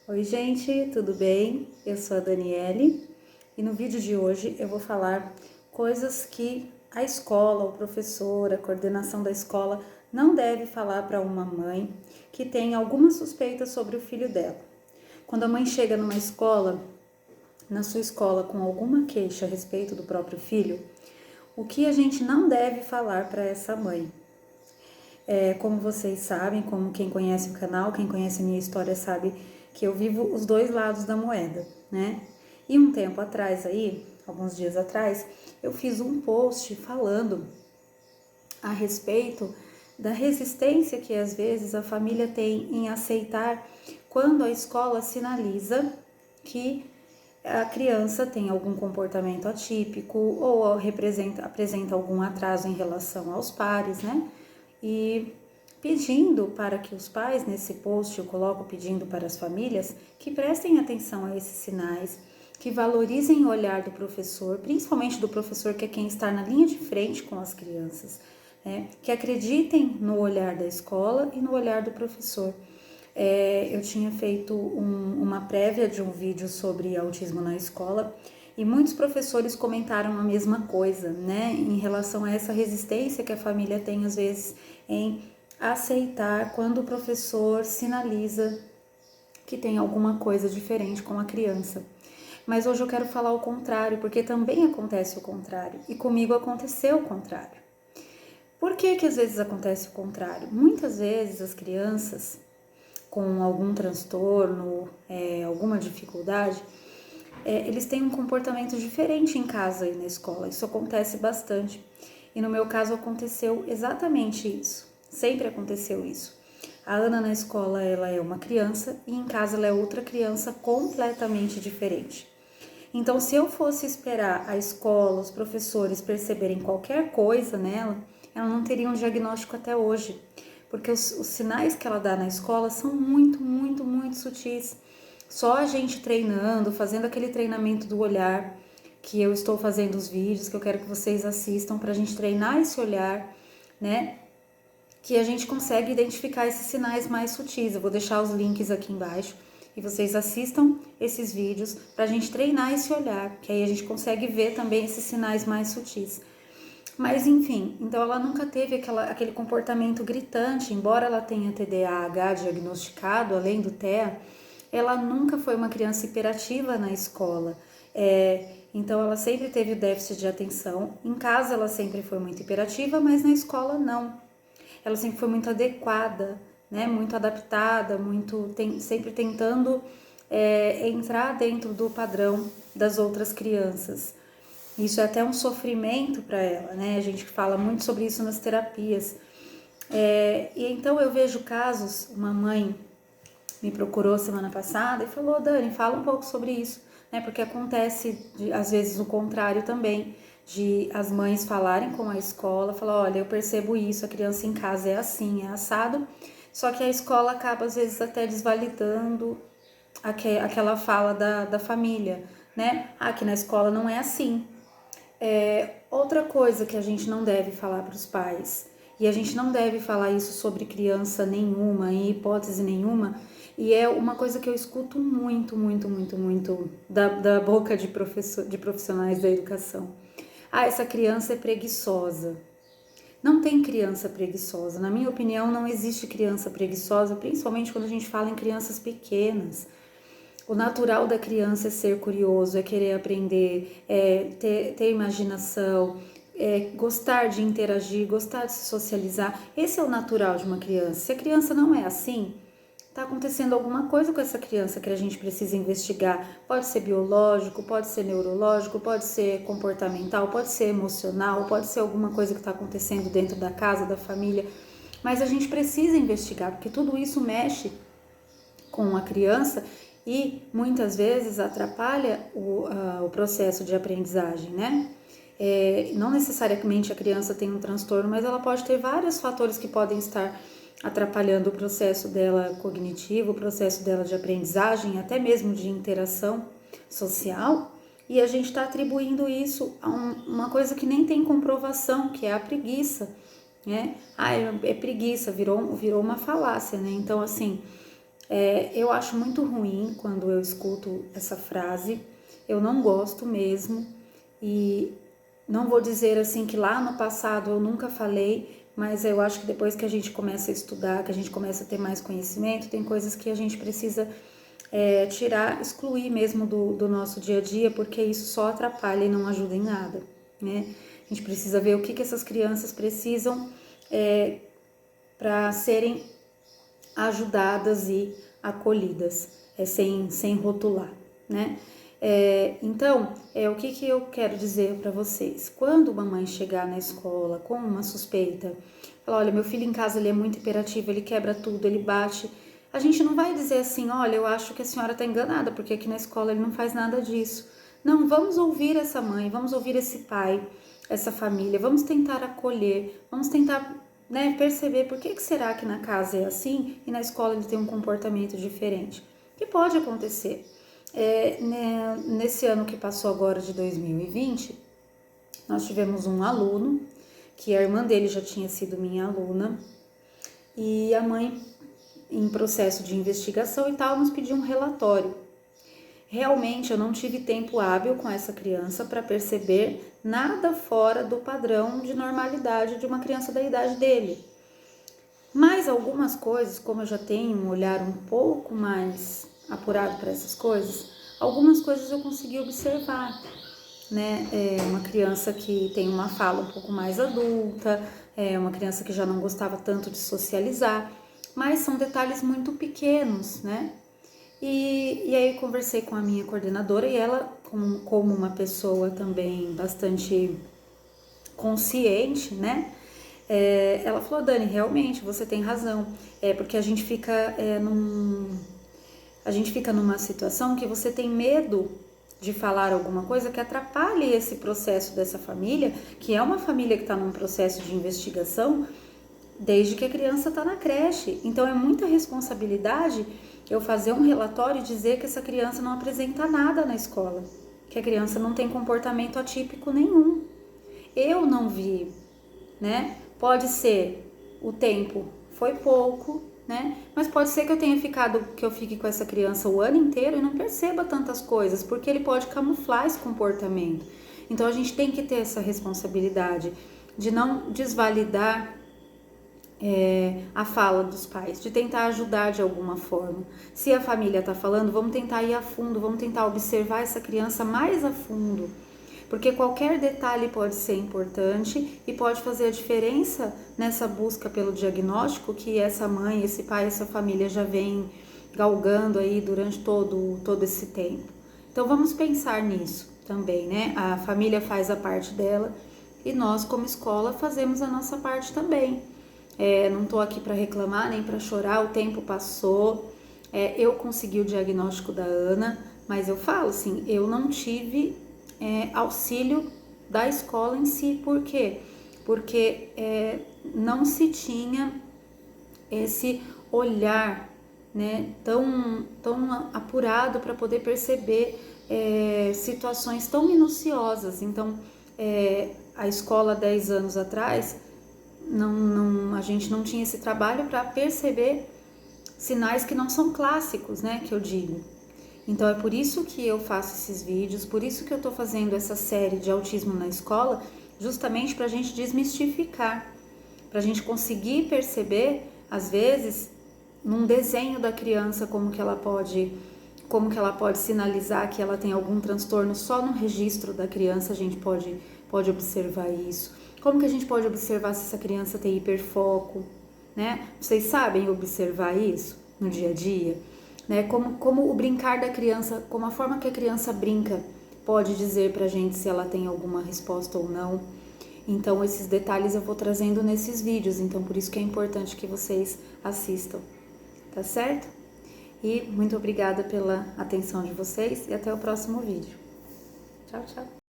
Oi gente, tudo bem? Eu sou a Daniele e no vídeo de hoje eu vou falar coisas que a escola, o professor, a coordenação da escola não deve falar para uma mãe que tem alguma suspeita sobre o filho dela. Quando a mãe chega numa escola, na sua escola, com alguma queixa a respeito do próprio filho, o que a gente não deve falar para essa mãe? Como vocês sabem, como quem conhece o canal, quem conhece a minha história sabe que eu vivo os dois lados da moeda, né? E um tempo atrás aí, alguns dias atrás, eu fiz um post falando a respeito da resistência que às vezes a família tem em aceitar quando a escola sinaliza que a criança tem algum comportamento atípico ou apresenta algum atraso em relação aos pares, né? E pedindo para que os pais, nesse post eu coloco pedindo para as famílias que prestem atenção a esses sinais, que valorizem o olhar do professor, principalmente do professor que é quem está na linha de frente com as crianças, né? Que acreditem no olhar da escola e no olhar do professor. Eu tinha feito uma prévia de um vídeo sobre autismo na escola e muitos professores comentaram a mesma coisa, né, em relação a essa resistência que a família tem às vezes em aceitar quando o professor sinaliza que tem alguma coisa diferente com a criança. Mas hoje eu quero falar o contrário, porque também acontece o contrário, e comigo aconteceu o contrário. Por que às vezes acontece o contrário? Muitas vezes as crianças com algum transtorno, alguma dificuldade, eles têm um comportamento diferente em casa e na escola. Isso acontece bastante. E no meu caso aconteceu exatamente isso. Sempre aconteceu isso. A Ana na escola ela é uma criança e em casa ela é outra criança completamente diferente. Então, se eu fosse esperar a escola, os professores perceberem qualquer coisa nela, ela não teria um diagnóstico até hoje, porque os sinais que ela dá na escola são muito sutis. Só a gente treinando, fazendo aquele treinamento do olhar, que eu estou fazendo os vídeos, que eu quero que vocês assistam para a gente treinar esse olhar, né? Que a gente consegue identificar esses sinais mais sutis. Eu vou deixar os links aqui embaixo e vocês assistam esses vídeos para a gente treinar esse olhar, que aí a gente consegue ver também esses sinais mais sutis. Mas enfim, então ela nunca teve aquele comportamento gritante, embora ela tenha TDAH diagnosticado, além do TEA, ela nunca foi uma criança hiperativa na escola. Então ela sempre teve déficit de atenção. Em casa ela sempre foi muito hiperativa, mas na escola não. Ela sempre foi muito adequada, né? Muito adaptada, sempre tentando entrar dentro do padrão das outras crianças. Isso é até um sofrimento para ela, né? A gente fala muito sobre isso nas terapias. E então eu vejo casos, uma mãe me procurou semana passada e falou: Dani, fala um pouco sobre isso, né? Porque acontece às vezes o contrário também, de as mães falarem com a escola, falar: olha, eu percebo isso, a criança em casa é assim, é assado, só que a escola acaba às vezes até desvalidando aquela fala da família, né? Aqui na escola não é assim. Outra coisa que a gente não deve falar para os pais, e a gente não deve falar isso sobre criança nenhuma, em hipótese nenhuma, e é uma coisa que eu escuto muito da boca de profissionais da educação. Essa criança é preguiçosa. Não tem criança preguiçosa. Na minha opinião, não existe criança preguiçosa, principalmente quando a gente fala em crianças pequenas. O natural da criança é ser curioso, é querer aprender, ter imaginação, gostar de interagir, gostar de se socializar. Esse é o natural de uma criança. Se a criança não é assim, está acontecendo alguma coisa com essa criança que a gente precisa investigar. Pode ser biológico, pode ser neurológico, pode ser comportamental, pode ser emocional, pode ser alguma coisa que está acontecendo dentro da casa, da família. Mas a gente precisa investigar, porque tudo isso mexe com a criança e muitas vezes atrapalha o processo de aprendizagem, né? Não necessariamente a criança tem um transtorno, mas ela pode ter vários fatores que podem estar atrapalhando o processo dela cognitivo, o processo dela de aprendizagem, até mesmo de interação social, e a gente está atribuindo isso a uma coisa que nem tem comprovação, que é a preguiça, né? É preguiça, virou uma falácia, né? Então, assim, Eu acho muito ruim quando eu escuto essa frase, eu não gosto mesmo, e não vou dizer assim que lá no passado eu nunca falei, mas eu acho que depois que a gente começa a estudar, que a gente começa a ter mais conhecimento, tem coisas que a gente precisa tirar, excluir mesmo do nosso dia a dia, porque isso só atrapalha e não ajuda em nada, né? A gente precisa ver o que essas crianças precisam para serem ajudadas e acolhidas, sem rotular, né? Então, o que eu quero dizer para vocês? Quando uma mãe chegar na escola com uma suspeita, falar, olha, meu filho em casa ele é muito hiperativo, ele quebra tudo, ele bate. A gente não vai dizer assim, olha, eu acho que a senhora está enganada, porque aqui na escola ele não faz nada disso. Não, vamos ouvir essa mãe, vamos ouvir esse pai, essa família, vamos tentar acolher, vamos tentar perceber por que será que na casa é assim e na escola ele tem um comportamento diferente. Que pode acontecer. Nesse ano que passou agora de 2020, nós tivemos um aluno, que a irmã dele já tinha sido minha aluna, e a mãe, em processo de investigação e tal, nos pediu um relatório. Realmente eu não tive tempo hábil com essa criança para perceber nada fora do padrão de normalidade de uma criança da idade dele. Mas algumas coisas, como eu já tenho um olhar um pouco mais apurado para essas coisas, algumas coisas eu consegui observar, né? Uma criança que tem uma fala um pouco mais adulta, uma criança que já não gostava tanto de socializar, mas são detalhes muito pequenos, né? E aí eu conversei com a minha coordenadora e ela, como uma pessoa também bastante consciente, né? Ela falou, Dani, realmente você tem razão, porque a gente fica numa situação que você tem medo de falar alguma coisa que atrapalhe esse processo dessa família, que é uma família que está num processo de investigação desde que a criança está na creche. Então é muita responsabilidade eu fazer um relatório e dizer que essa criança não apresenta nada na escola, que a criança não tem comportamento atípico nenhum. Eu não vi, né? Pode ser o tempo foi pouco, né? Mas pode ser que eu fique com essa criança o ano inteiro e não perceba tantas coisas, porque ele pode camuflar esse comportamento. Então a gente tem que ter essa responsabilidade de não desvalidar a fala dos pais, de tentar ajudar de alguma forma. Se a família está falando, vamos tentar ir a fundo, vamos tentar observar essa criança mais a fundo, porque qualquer detalhe pode ser importante e pode fazer a diferença nessa busca pelo diagnóstico que essa mãe, esse pai, essa família já vem galgando aí durante todo esse tempo. Então vamos pensar nisso também, né? A família faz a parte dela e nós, como escola, fazemos a nossa parte também. Não estou aqui para reclamar nem para chorar, o tempo passou, eu consegui o diagnóstico da Ana, mas eu falo assim, eu não tive auxílio da escola em si. Por quê? Porque não se tinha esse olhar, né, tão apurado para poder perceber situações tão minuciosas. Então, a escola 10 anos atrás, a gente não tinha esse trabalho para perceber sinais que não são clássicos, né, que eu digo. Então é por isso que eu faço esses vídeos, por isso que eu tô fazendo essa série de autismo na escola, justamente para a gente desmistificar, para a gente conseguir perceber, às vezes, num desenho da criança, como que ela pode sinalizar que ela tem algum transtorno. Só no registro da criança a gente pode observar isso. Como que a gente pode observar se essa criança tem hiperfoco, né? Vocês sabem observar isso no dia a dia? Né? Como o brincar da criança, como a forma que a criança brinca pode dizer pra gente se ela tem alguma resposta ou não. Então esses detalhes eu vou trazendo nesses vídeos, então por isso que é importante que vocês assistam, tá certo? E muito obrigada pela atenção de vocês e até o próximo vídeo. Tchau, tchau!